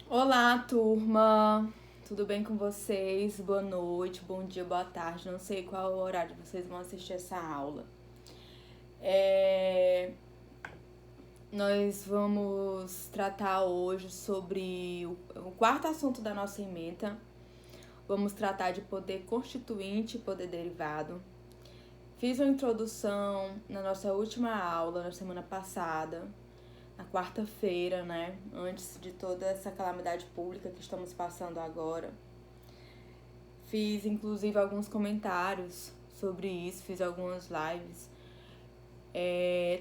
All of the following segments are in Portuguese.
Olá, turma! Tudo bem com vocês? Boa noite, bom dia, boa tarde. Não sei qual o horário vocês vão assistir essa aula. Nós vamos tratar hoje sobre o quarto assunto da nossa ementa. Vamos tratar de poder constituinte e poder derivado. Fiz uma introdução na nossa última aula, na semana passada, na quarta-feira, né? Antes de toda essa calamidade pública que estamos passando agora. Fiz, inclusive, alguns comentários sobre isso, fiz algumas lives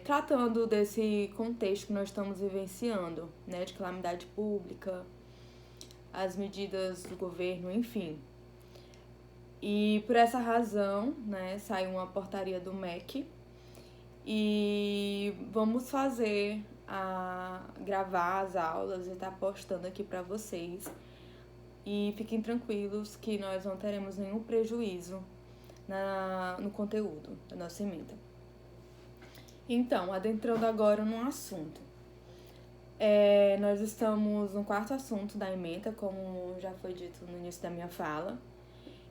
tratando desse contexto que nós estamos vivenciando, né? De calamidade pública, as medidas do governo, enfim. E por essa razão, né, saiu uma portaria do MEC e vamos gravar as aulas e estar postando aqui para vocês. E fiquem tranquilos que nós não teremos nenhum prejuízo no conteúdo da nossa ementa. Então, adentrando agora no assunto. Nós estamos no quarto assunto da ementa, como já foi dito no início da minha fala.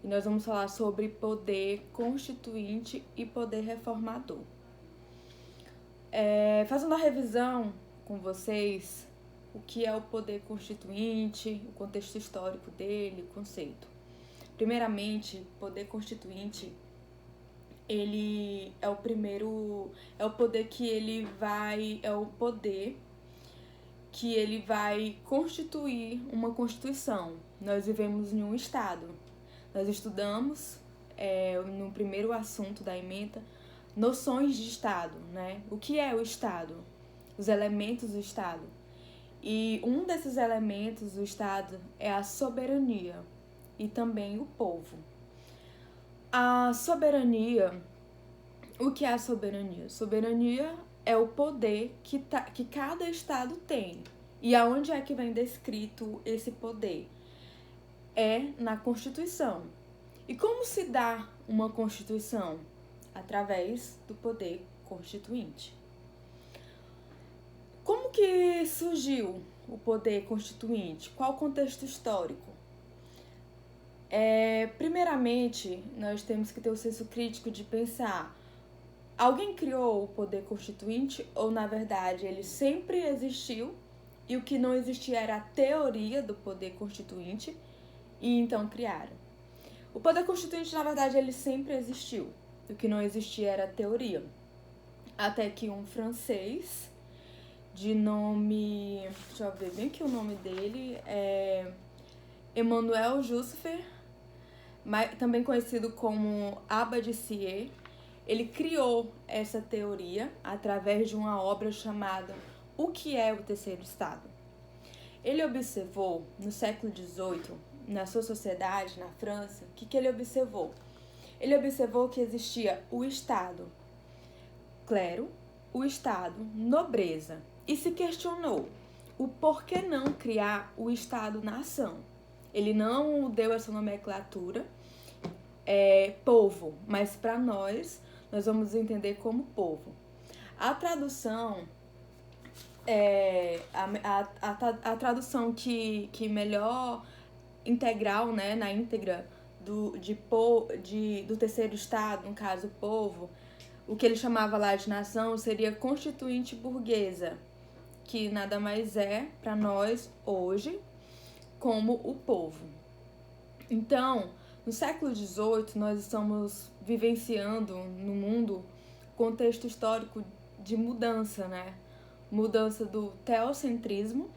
E nós vamos falar sobre poder constituinte e poder reformador. Fazendo a revisão com vocês, o que é o poder constituinte, o contexto histórico dele, o conceito. Primeiramente, poder constituinte, ele é o primeiro, é o poder que ele vai constituir uma constituição. Nós vivemos em um estado. Nós estudamos, no primeiro assunto da ementa, noções de estado, né? O que é o estado? Os elementos do estado. E um desses elementos do estado é a soberania e também o povo. A soberania, o que é a soberania? Soberania é o poder que cada estado tem. E aonde é que vem descrito esse poder? É na Constituição. E como se dá uma Constituição? Através do poder constituinte. Como que surgiu o poder constituinte? Qual o contexto histórico? Primeiramente, nós temos que ter o senso crítico de pensar: alguém criou o poder constituinte ou, na verdade, ele sempre existiu e o que não existia era a teoria do poder constituinte e então criaram? O poder constituinte, na verdade, ele sempre existiu. O que não existia era a teoria. Até que um francês de nome... Deixa eu ver bem que o nome dele é Emmanuel Jussifer, também conhecido como Abba de Sieyès. Ele criou essa teoria através de uma obra chamada O que é o Terceiro Estado? Ele observou, no século XVIII, na sua sociedade, na França, o que ele observou? Ele observou que existia o Estado clero, o Estado nobreza, e se questionou o porquê não criar o Estado-nação. Ele não deu essa nomenclatura, povo, mas para nós vamos entender como povo. A tradução a tradução que melhor integral, né, na íntegra do terceiro estado, no caso, povo, o que ele chamava lá de nação seria constituinte burguesa, que nada mais é, para nós, hoje, como o povo. Então, no século XVIII, nós estamos vivenciando no mundo contexto histórico de mudança, né? Mudança do teocentrismo,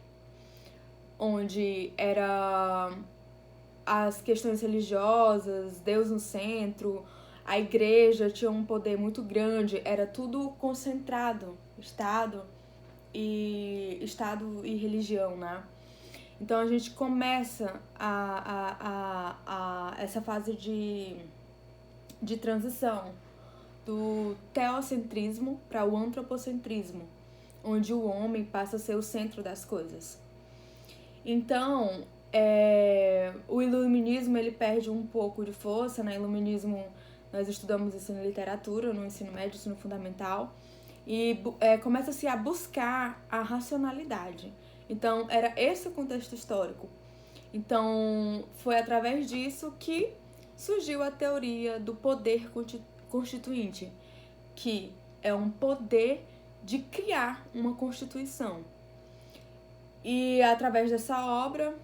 onde era as questões religiosas, Deus no centro, a igreja tinha um poder muito grande, era tudo concentrado, Estado e religião, né? Então a gente começa essa fase de transição do teocentrismo para o antropocentrismo, onde o homem passa a ser o centro das coisas. Então, o iluminismo ele perde um pouco de força, né? Iluminismo, nós estudamos isso na literatura, no ensino médio, ensino fundamental, e começa-se a buscar a racionalidade. Então, era esse o contexto histórico. Então, foi através disso que surgiu a teoria do poder constituinte, que é um poder de criar uma constituição. E através dessa obra,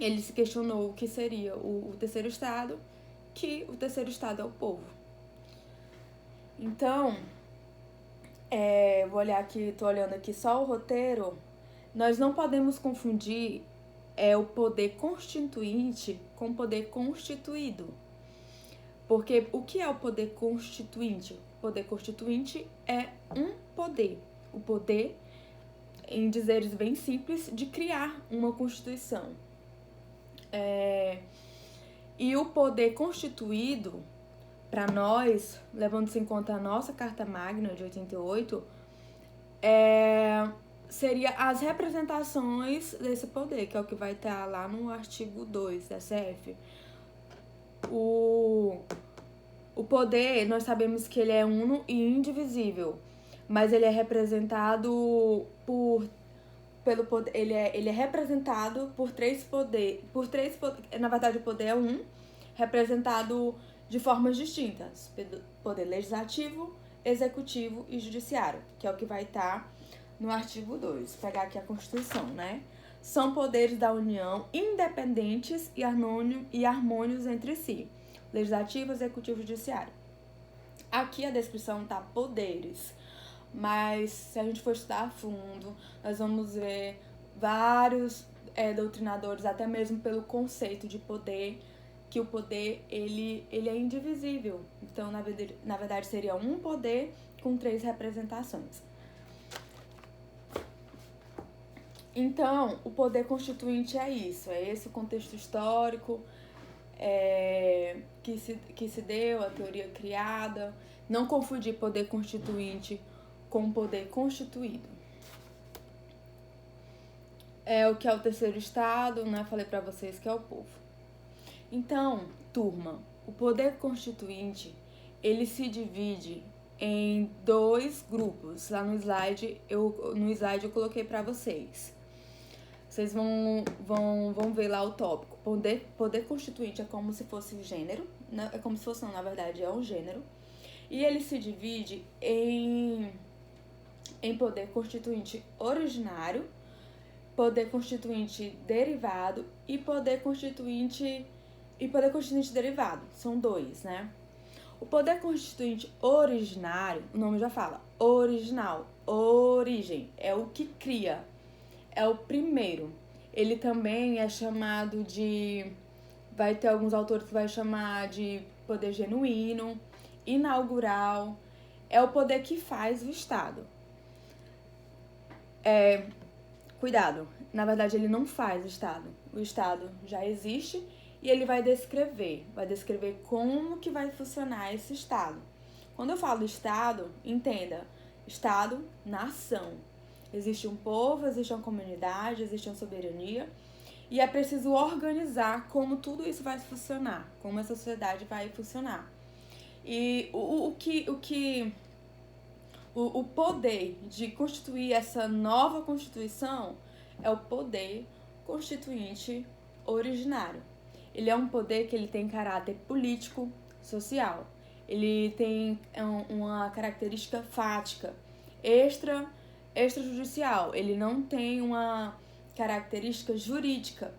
ele se questionou o que seria o terceiro estado, que o terceiro estado é o povo. Então, vou olhar aqui, tô olhando aqui só o roteiro. Nós não podemos confundir o poder constituinte com o poder constituído. Porque o que é o poder constituinte? O poder constituinte é um poder. O poder, em dizeres bem simples, de criar uma constituição. E o poder constituído, para nós, levando-se em conta a nossa Carta Magna de 88, seria as representações desse poder, que é o que vai estar lá no artigo 2 da CF. O poder, nós sabemos que ele é uno e indivisível, mas ele é representado pelo poder, ele é representado por três poderes, na verdade o poder é um, representado de formas distintas: poder legislativo, executivo e judiciário, que é o que vai estar no artigo 2. Vou pegar aqui a Constituição, né? São poderes da União independentes e harmônios entre si: legislativo, executivo e judiciário. Aqui a descrição tá poderes, mas se a gente for estudar a fundo, nós vamos ver vários doutrinadores, até mesmo pelo conceito de poder, que o poder ele é indivisível. Então, na verdade, seria um poder com 3 representações. Então, o poder constituinte é isso, é esse o contexto histórico que se deu, a teoria criada. Não confundir poder constituinte com poder constituído. O que é o terceiro estado, né? Falei pra vocês que é o povo. Então, turma, o poder constituinte, ele se divide em 2 grupos. Lá no slide eu coloquei pra vocês. Vocês vão ver lá o tópico. Poder constituinte é como se fosse gênero, né? É como se fosse, não, na verdade, é um gênero. E ele se divide em poder constituinte originário, poder constituinte derivado e poder constituinte derivado. São 2, né? O poder constituinte originário, o nome já fala, original, origem, é o que cria, é o primeiro. Ele também é chamado de... Vai ter alguns autores que vai chamar de poder genuíno, inaugural. É o poder que faz o Estado. Cuidado, na verdade ele não faz o Estado. O Estado já existe e ele vai descrever como que vai funcionar esse Estado. Quando eu falo Estado, entenda, Estado, nação. Existe um povo, existe uma comunidade, existe uma soberania e é preciso organizar como tudo isso vai funcionar, como a sociedade vai funcionar. E o poder de constituir essa nova Constituição é o poder constituinte originário. Ele é um poder que ele tem caráter político, social. Ele tem uma característica fática, extrajudicial. Ele não tem uma característica jurídica,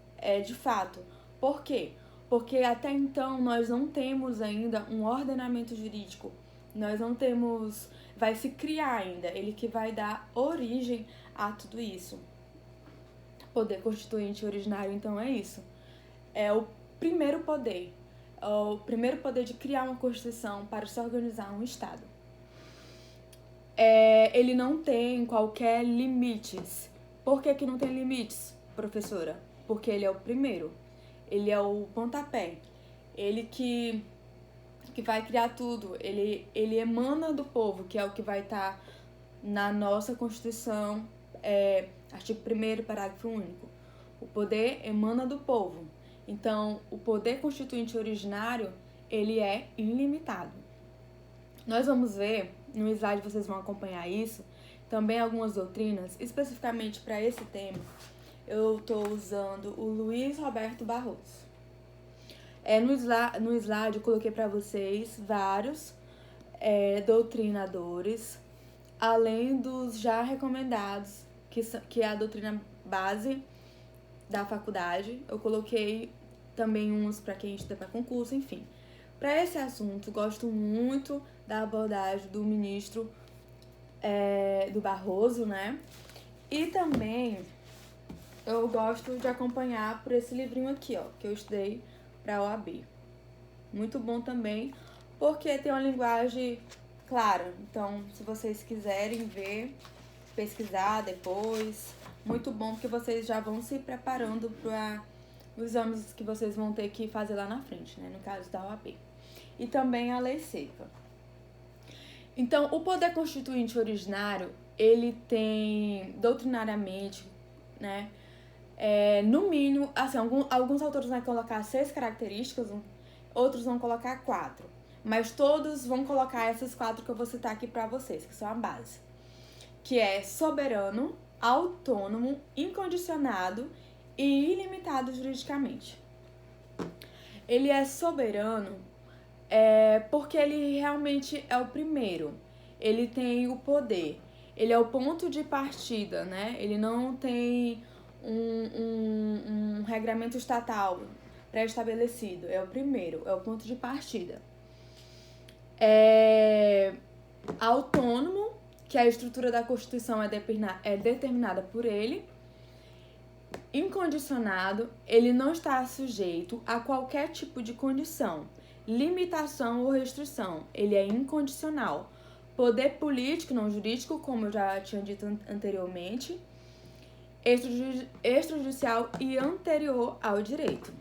de fato. Por quê? Porque até então nós não temos ainda um ordenamento jurídico. Nós não temos... Vai se criar ainda. Ele que vai dar origem a tudo isso. Poder constituinte originário, então, é isso. É o primeiro poder. É o primeiro poder de criar uma Constituição para se organizar um Estado. Ele não tem qualquer limites. Por que não tem limites, professora? Porque ele é o primeiro. Ele é o pontapé. Ele que vai criar tudo. Ele emana do povo, que é o que vai estar na nossa Constituição, artigo 1º, parágrafo único. O poder emana do povo. Então, o poder constituinte originário, ele é ilimitado. Nós vamos ver no slide vocês vão acompanhar isso, também algumas doutrinas, especificamente para esse tema, eu estou usando o Luiz Roberto Barroso. No slide eu coloquei para vocês vários doutrinadores, além dos já recomendados, que é a doutrina base da faculdade. Eu coloquei também uns para quem estuda para concurso, enfim. Para esse assunto, gosto muito da abordagem do ministro do Barroso, né? E também eu gosto de acompanhar por esse livrinho aqui, ó, que eu estudei para a OAB. Muito bom também, porque tem uma linguagem clara. Então, se vocês quiserem ver, pesquisar depois, muito bom, porque vocês já vão se preparando para os exames que vocês vão ter que fazer lá na frente, né? No caso da OAB. E também a lei seca. Então, o poder constituinte originário, ele tem, doutrinariamente, né? No mínimo, assim, alguns autores vão colocar 6 características, outros vão colocar 4. Mas todos vão colocar essas 4 que eu vou citar aqui pra vocês, que são a base. Que é soberano, autônomo, incondicionado e ilimitado juridicamente. Ele é soberano porque ele realmente é o primeiro. Ele tem o poder. Ele é o ponto de partida, né? Ele não tem um regramento estatal pré-estabelecido. É o primeiro, é o ponto de partida. É autônomo, que a estrutura da Constituição é determinada por ele. Incondicionado, ele não está sujeito a qualquer tipo de condição, limitação ou restrição. Ele é incondicional. Poder político, não jurídico, como eu já tinha dito anteriormente, extrajudicial e anterior ao direito.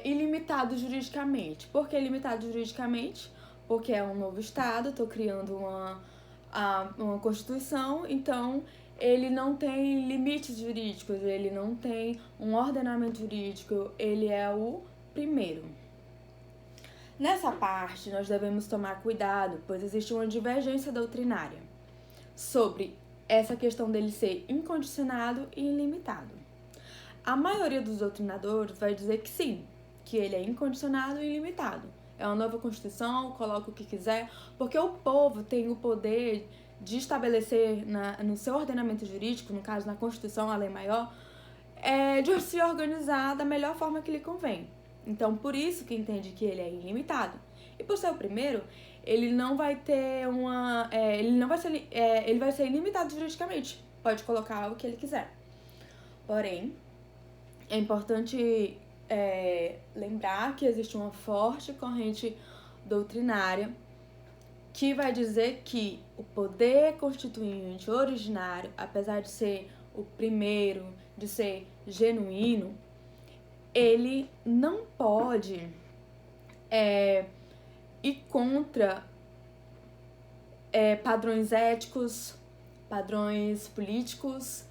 Ilimitado juridicamente. Por que limitado juridicamente? Porque é um novo Estado, estou criando uma Constituição, então ele não tem limites jurídicos, ele não tem um ordenamento jurídico, ele é o primeiro. Nessa parte, nós devemos tomar cuidado, pois existe uma divergência doutrinária sobre essa questão dele ser incondicionado e ilimitado. A maioria dos doutrinadores vai dizer que sim, que ele é incondicionado e ilimitado. É uma nova Constituição, coloca o que quiser, porque o povo tem o poder de estabelecer no seu ordenamento jurídico, no caso na Constituição, a lei maior, de se organizar da melhor forma que lhe convém. Então, por isso que entende que ele é ilimitado. E por ser o primeiro, ele não vai ter ele vai ser ilimitado juridicamente. Pode colocar o que ele quiser. Porém, é importante lembrar que existe uma forte corrente doutrinária que vai dizer que o poder constituinte originário, apesar de ser o primeiro, de ser genuíno, ele não pode ir contra padrões éticos, padrões políticos,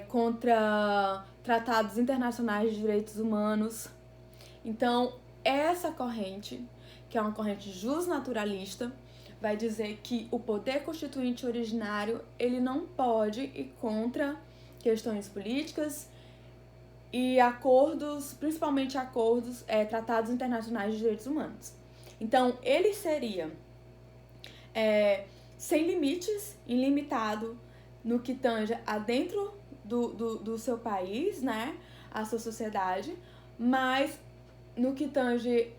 contra tratados internacionais de direitos humanos. Então, essa corrente, que é uma corrente justnaturalista, vai dizer que o poder constituinte originário, ele não pode ir contra questões políticas e acordos, principalmente acordos, tratados internacionais de direitos humanos. Então, ele seria sem limites, ilimitado no que tange a dentro do seu país, né, a sua sociedade, mas no que tange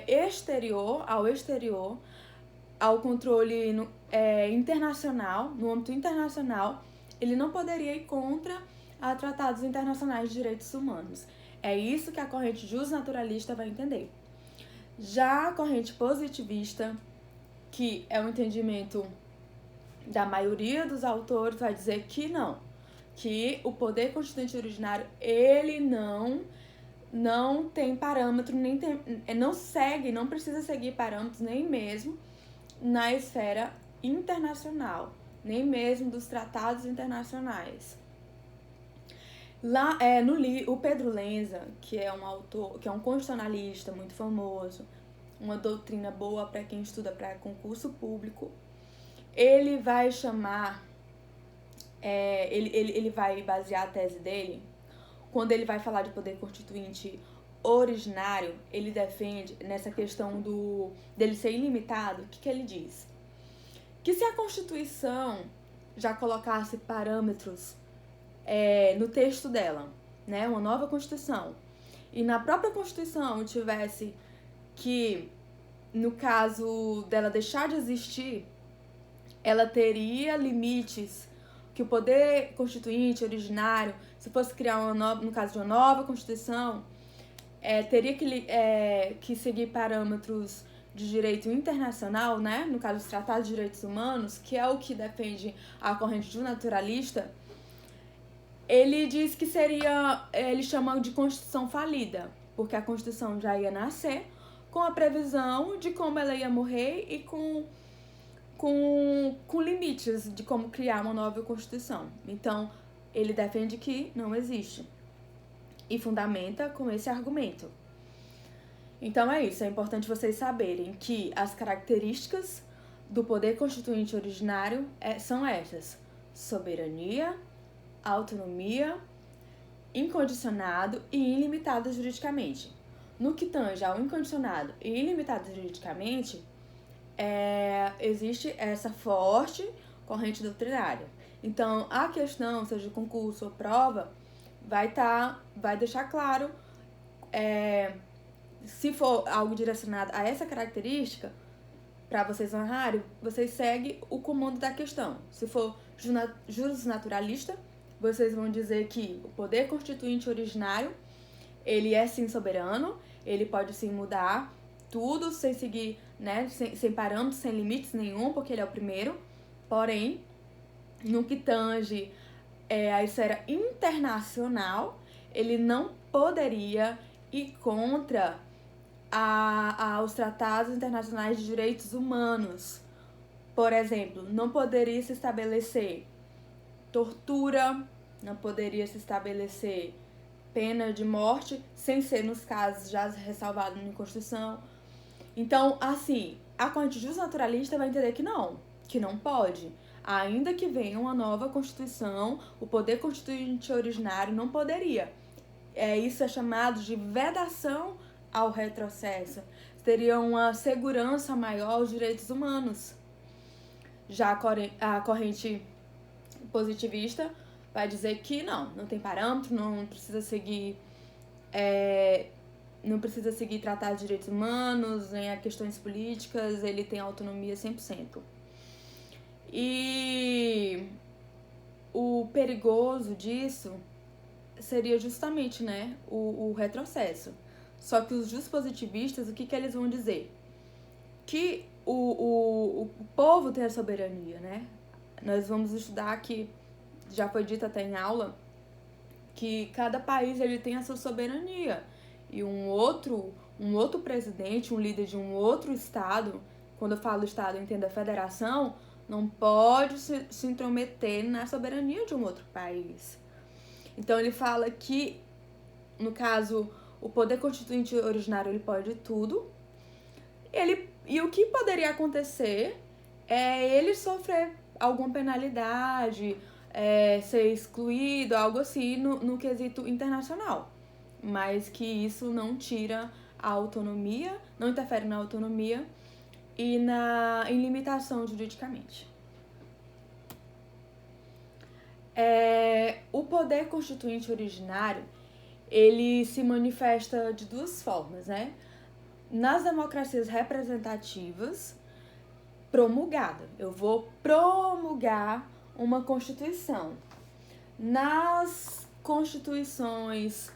exterior, ao controle internacional, no âmbito internacional, ele não poderia ir contra a tratados internacionais de direitos humanos. É isso que a corrente justnaturalista vai entender. Já a corrente positivista, que é o entendimento da maioria dos autores, vai dizer que não, que o poder constituinte originário, ele não tem parâmetro, não precisa seguir parâmetros nem mesmo na esfera internacional, nem mesmo dos tratados internacionais. Lá o Pedro Lenza, que é um autor, que é um constitucionalista muito famoso, uma doutrina boa para quem estuda para concurso público. Ele vai chamar, ele vai basear a tese dele, quando ele vai falar de poder constituinte originário, ele defende nessa questão dele ser ilimitado. O que ele diz? Que se a Constituição já colocasse parâmetros no texto dela, né, uma nova Constituição, e na própria Constituição tivesse que, no caso dela deixar de existir, ela teria limites, que o poder constituinte originário, se fosse criar uma nova, no caso de uma nova Constituição, teria que seguir parâmetros de direito internacional, né? No caso, os tratados de direitos humanos, que é o que defende a corrente naturalista. Ele diz que seria, ele chama de Constituição falida, porque a Constituição já ia nascer com a previsão de como ela ia morrer e com limites de como criar uma nova Constituição. Então, ele defende que não existe e fundamenta com esse argumento. Então é isso, é importante vocês saberem que as características do poder constituinte originário são essas: soberania, autonomia, incondicionado e ilimitado juridicamente. No que tange ao incondicionado e ilimitado juridicamente, existe essa forte corrente doutrinária. Então, a questão, seja concurso ou prova, vai deixar claro, se for algo direcionado a essa característica, para vocês honrarem, vocês seguem o comando da questão. Se for juros naturalista, vocês vão dizer que o poder constituinte originário, ele é sim soberano, ele pode sim mudar tudo sem seguir, né, sem parâmetros, sem limites nenhum, porque ele é o primeiro. Porém, no que tange a esfera internacional, ele não poderia ir contra os tratados internacionais de direitos humanos. Por exemplo, não poderia se estabelecer tortura, não poderia se estabelecer pena de morte, sem ser nos casos já ressalvados na Constituição. Então, assim, a corrente justnaturalista vai entender que não pode. Ainda que venha uma nova Constituição, o poder constituinte originário não poderia. Isso é chamado de vedação ao retrocesso. Teria uma segurança maior aos direitos humanos. Já a corrente positivista vai dizer que não tem parâmetro, não precisa seguir tratar de direitos humanos, nem a questões políticas, ele tem autonomia 100%. E o perigoso disso seria justamente, né, o retrocesso. Só que os positivistas, o que eles vão dizer? Que o povo tem a soberania, né? Nós vamos estudar que, já foi dito até em aula, que cada país ele tem a sua soberania. E um outro presidente, um líder de um outro estado, quando eu falo estado, eu entendo a federação, não pode se intrometer na soberania de um outro país. Então ele fala que, no caso, o poder constituinte originário ele pode tudo. E o que poderia acontecer é ele sofrer alguma penalidade, ser excluído, algo assim, no quesito internacional. Mas que isso não tira a autonomia, não interfere na autonomia e em limitação juridicamente. O poder constituinte originário, ele se manifesta de duas formas, né? Nas democracias representativas, promulgada. Eu vou promulgar uma Constituição. Nas constituições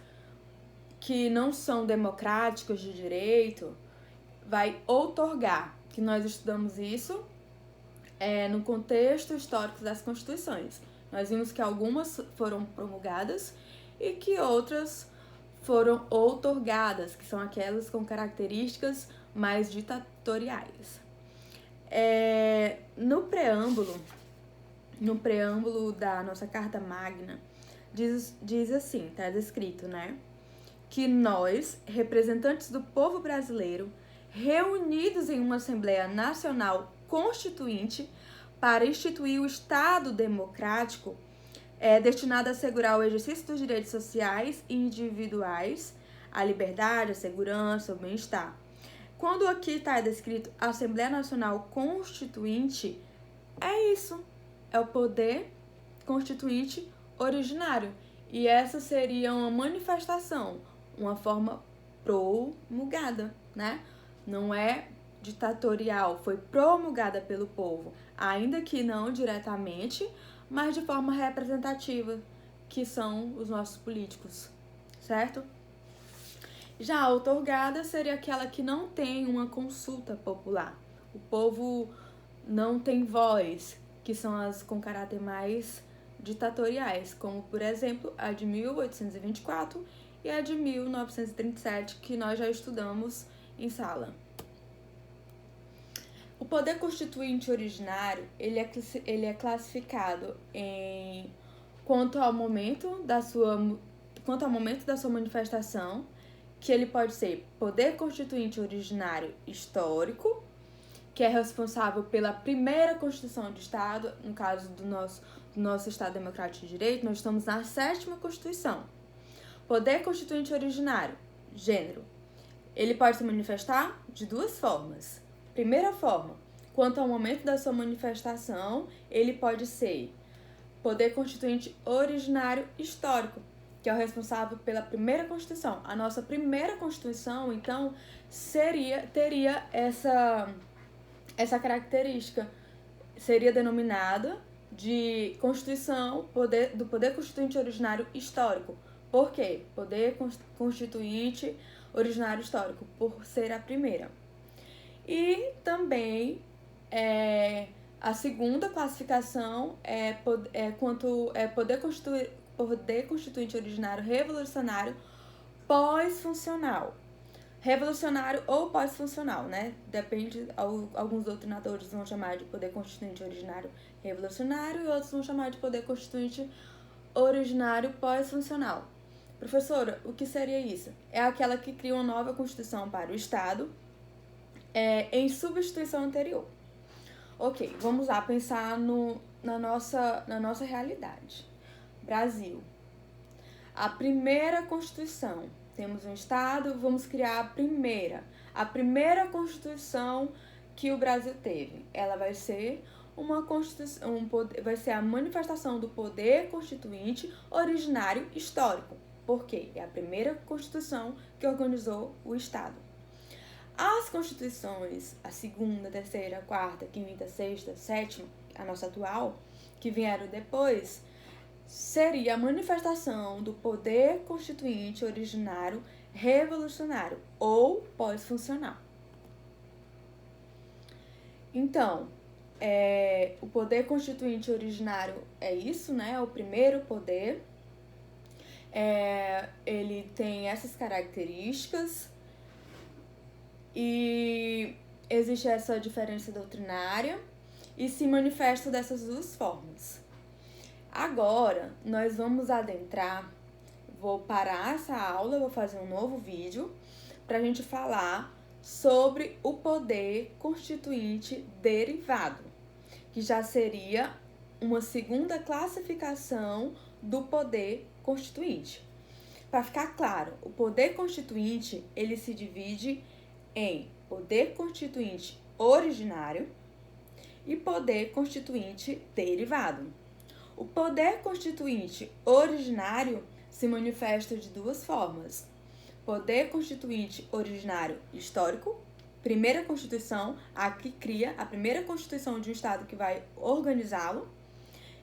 que não são democráticas de direito, vai outorgar, que nós estudamos isso no contexto histórico das constituições. Nós vimos que algumas foram promulgadas e que outras foram outorgadas, que são aquelas com características mais ditatoriais. No preâmbulo da nossa Carta Magna, diz assim, está descrito, né? Que nós, representantes do povo brasileiro, reunidos em uma Assembleia Nacional Constituinte para instituir o Estado Democrático, destinado a assegurar o exercício dos direitos sociais e individuais, a liberdade, a segurança, o bem-estar. Quando aqui está descrito Assembleia Nacional Constituinte, é isso, é o poder constituinte originário. E essa seria uma manifestação, uma forma promulgada, né? Não é ditatorial, foi promulgada pelo povo, ainda que não diretamente, mas de forma representativa, que são os nossos políticos, certo? Já a outorgada seria aquela que não tem uma consulta popular. O povo não tem voz, que são as com caráter mais ditatoriais, como, por exemplo, a de 1824 e a de 1937, que nós já estudamos em sala. O poder constituinte originário, ele é classificado quanto ao momento da sua manifestação, que ele pode ser poder constituinte originário histórico, que é responsável pela primeira Constituição do Estado, no caso do nosso Estado Democrático de Direito, nós estamos na 7ª Constituição. Poder constituinte originário, gênero. Ele pode se manifestar de duas formas. Primeira forma, quanto ao momento da sua manifestação, ele pode ser poder constituinte originário histórico, que é o responsável pela primeira Constituição. A nossa primeira Constituição, então, teria essa característica, seria denominada de Constituição do Poder Constituinte Originário Histórico. Por quê? Poder Constituinte Originário Histórico, por ser a primeira. E também a segunda classificação Poder Constituinte Originário Revolucionário Pós-funcional. Revolucionário ou pós-funcional, né? Depende, alguns doutrinadores vão chamar de poder constituinte originário revolucionário e outros vão chamar de poder constituinte originário pós-funcional. Professora, o que seria isso? É aquela que cria uma nova Constituição para o Estado em substituição anterior. Ok, vamos lá pensar na nossa realidade. Brasil. A primeira Constituição. Temos um Estado, vamos criar a primeira Constituição que o Brasil teve. Ela vai ser uma Constituição, vai ser a manifestação do poder constituinte originário histórico. Por quê? É a primeira Constituição que organizou o Estado. As Constituições, a 2ª, 3ª, 4ª, 5ª, 6ª, 7ª, a nossa atual, que vieram depois, seria a manifestação do poder constituinte originário revolucionário ou pós-funcional. Então, o poder constituinte originário é isso, né? O primeiro poder. Ele tem essas características e existe essa diferença doutrinária e se manifesta dessas duas formas. Agora, nós vamos adentrar, vou parar essa aula, vou fazer um novo vídeo para a gente falar sobre o poder constituinte derivado, que já seria uma segunda classificação do poder constituinte. Para ficar claro, o poder constituinte, ele se divide em poder constituinte originário e poder constituinte derivado. O poder constituinte originário se manifesta de duas formas. Poder constituinte originário histórico, primeira Constituição, a que cria a primeira Constituição de um Estado que vai organizá-lo,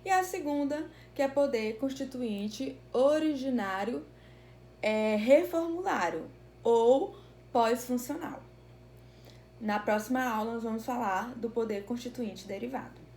e a segunda, que é poder constituinte originário reformulário ou pós-funcional. Na próxima aula, nós vamos falar do poder constituinte derivado.